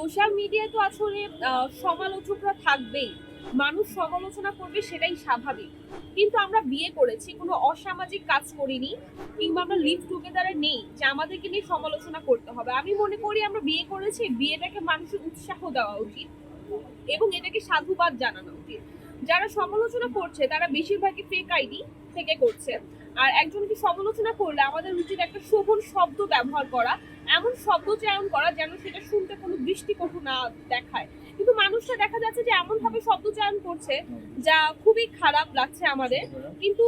Social মিডিয়ায় তো আসলে সমালোচকরা থাকবেই। মানুষ সমালোচনা করবে সেটাই স্বাভাবিক। কিন্তু আমরা বিয়ে করেছি, কোনো অসামাজিক কাজ করিনি কিংবা আমরা লিভ টুগেদারে নেই যে আমাদেরকে নিয়ে সমালোচনা করতে হবে। আমি মনে করি আমরা বিয়ে করেছি, বিয়েটাকে মানুষের উৎসাহ দেওয়া উচিত এবং এটাকে সাধুবাদ জানানো উচিত। যারা সমালোচনা করছে তারা বেশিরভাগই ফেক আইডি থেকে করছে। আর একজনকে সমালোচনা করলে আমাদের উচিত একটা শোভন শব্দ ব্যবহার করা, এমন শব্দ চয়ন করা যেন সেটা শুনতে কোনো দৃষ্টিকটু না দেখায়। কিন্তু মানুষটা দেখা যাচ্ছে যে এমন ভাবে শব্দ চয়ন করছে যা খুবই খারাপ লাগছে আমাদের। কিন্তু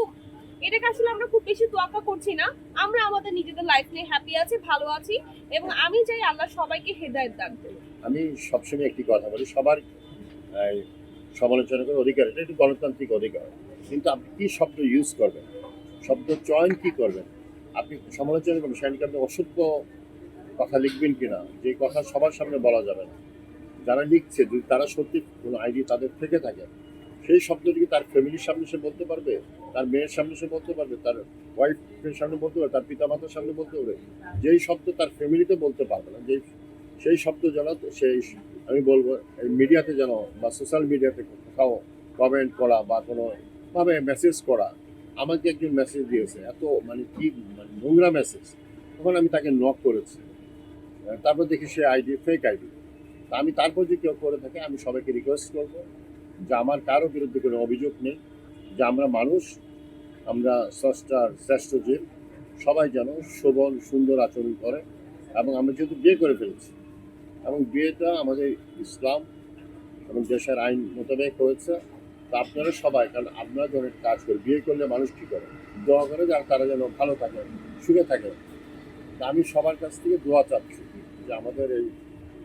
এটাকে আসলে আমরা খুব বেশি তোয়াক্কা করছি না। আমরা আমাদের নিজেদের লাইফ নিয়ে হ্যাপি আছি, ভালো আছি এবং আমি চাই আল্লাহ সবাইকে হেদায়েত দান করুন। আমি সবসময় একটি কথা বলি, সবার সমালোচনা করার অধিকার, এটা একটি গণতান্ত্রিক অধিকার। কিন্তু আপনি কি শব্দ ইউজ করবেন, শব্দ চয়ন কি করবেন, আপনি সমালোচনা করবেন সেখানে আপনি অসত্য কথা লিখবেন কিনা, যে কথা সবার সামনে বলা যাবে না। যারা লিখছে যদি তারা সত্যি কোনো আইডি তাদের থেকে থাকে, সেই শব্দটিকে তার ফ্যামিলির সামনে সে বলতে পারবে, তার মেয়ের সামনে সে বলতে পারবে, তার ওয়াইফের সামনে বলতে পারবে, তার পিতা মাতার সামনে বলতে পারবে। যেই শব্দ তার ফ্যামিলিতে বলতে পারবে না, সেই শব্দ যেন সেই, আমি বলবো এই মিডিয়াতে যেন বা সোশ্যাল মিডিয়াতে কোথাও কমেন্ট করা বা কোনোভাবে মেসেজ করা। আমাকে একজন মেসেজ দিয়েছে, এত মানে কি মানে নোংরা মেসেজ। তখন আমি তাকে নক করেছি, তারপর দেখি সে আইডি ফেক আইডি। তা আমি তারপর যদি কেউ করে থাকে আমি সবাইকে রিকোয়েস্ট করবো যে আমার কারো বিরুদ্ধে কোনো অভিযোগ নেই, যে আমরা মানুষ, আমরা স্রষ্টার শ্রেষ্ঠ জীব, সবাই যেন শোভন সুন্দর আচরণ করে। এবং আমরা যেহেতু বিয়ে করে ফেলেছি এবং বিয়েটা আমাদের ইসলাম এবং দেশের আইন মোতাবেক হয়েছে, তা আপনারা সবাই, কারণ আপনারা যখন কাজ করে বিয়ে করলে মানুষ কী করে, দোয়া করে যে তারা যেন ভালো থাকে, সুখে থাকে। তা আমি সবার কাছ থেকে দোয়া চাচ্ছি যে আমাদের এই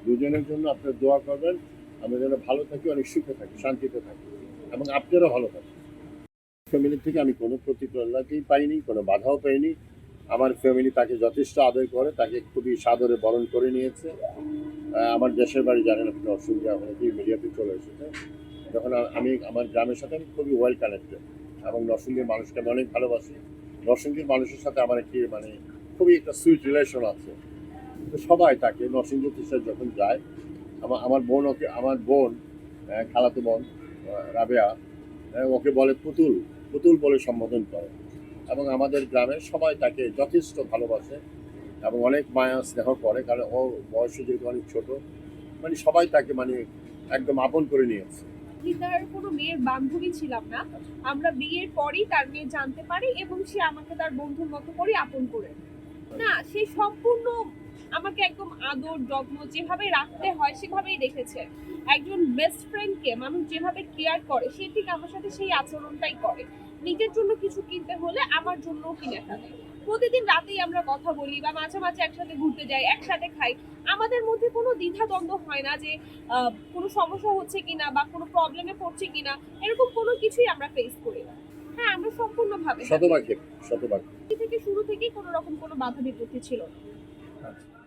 দুজনের জন্য আপনারা দোয়া করবেন, আমরা যেন ভালো থাকি, অনেক সুখে থাকি, শান্তিতে থাকি এবং আপনারাও ভালো থাকেন। ফ্যামিলি থেকে আমি কোনো প্রতিক্রিয়াকেই পাইনি, কোনো বাধাও পাইনি। আমার ফ্যামিলি তাকে যথেষ্ট আদর করে, তাকে খুবই সাদরে বরণ করে নিয়েছে। আমার দেশের বাড়ি জানেন আপনি, অসুবিধা অনেকেই মিডিয়াতে চলে এসেছে। যখন আমি আমার গ্রামের সাথে আমি খুবই ওয়েল কানেক্টেড এবং নরসিংদীর মানুষকে আমি অনেক ভালোবাসি। নরসিংদীর মানুষের সাথে আমার একটি মানে খুবই একটা সুইট রিলেশন আছে। তো সবাই তাকে নরসিংদী টিচার যখন যায়, আমার বোন খালাতো বোন রাবেয়া, ওকে বলে পুতুল, পুতুল বলে সম্বোধন করে। এবং আমাদের গ্রামের সবাই তাকে যথেষ্ট ভালোবাসে এবং অনেক মায়া স্নেহ করে, কারণ ও বয়সে যেহেতু অনেক ছোট, মানে সবাই তাকে মানে একদম আপন করে নিয়েছে। আমি তার কোনো মেয়ের বান্ধবী ছিলাম না। আমরা বিয়ের পরই তার মেয়ে জানতে পারি এবং সে আমাকে তার বন্ধুর মতো করে আপন করে না, সে সম্পূর্ণ আমাকে একদম আদর যত্ন যেভাবে রাখতে হয় সেভাবেই রেখেছে। একজন বেস্ট ফ্রেন্ডকে মানুষ যেভাবে কেয়ার করে সে ঠিক আমার সাথে সেই আচরণটাই করে। নিজের জন্য কিছু কিনতে হলে আমার জন্যও কিনে ফেলে। প্রতিদিন রাতেই আমরা কথা বলি বা মাঝে মাঝে একসাথে ঘুরতে যাই, একসাথে খাই। আমাদের মধ্যে কোনো দ্বিধাদ্বন্দ্ব হয় না যে কোনো সমস্যা হচ্ছে কিনা বা কোনো প্রবলেমে পড়ছে কিনা, এরকম কোনো কিছুই আমরা ফেস করি না। হ্যাঁ, আমরা সম্পূর্ণভাবে শতভাগ শতভাগ থেকে শুরু থেকেই কোনো রকম কোনো বাধা বিপত্তি ছিল না। আচ্ছা।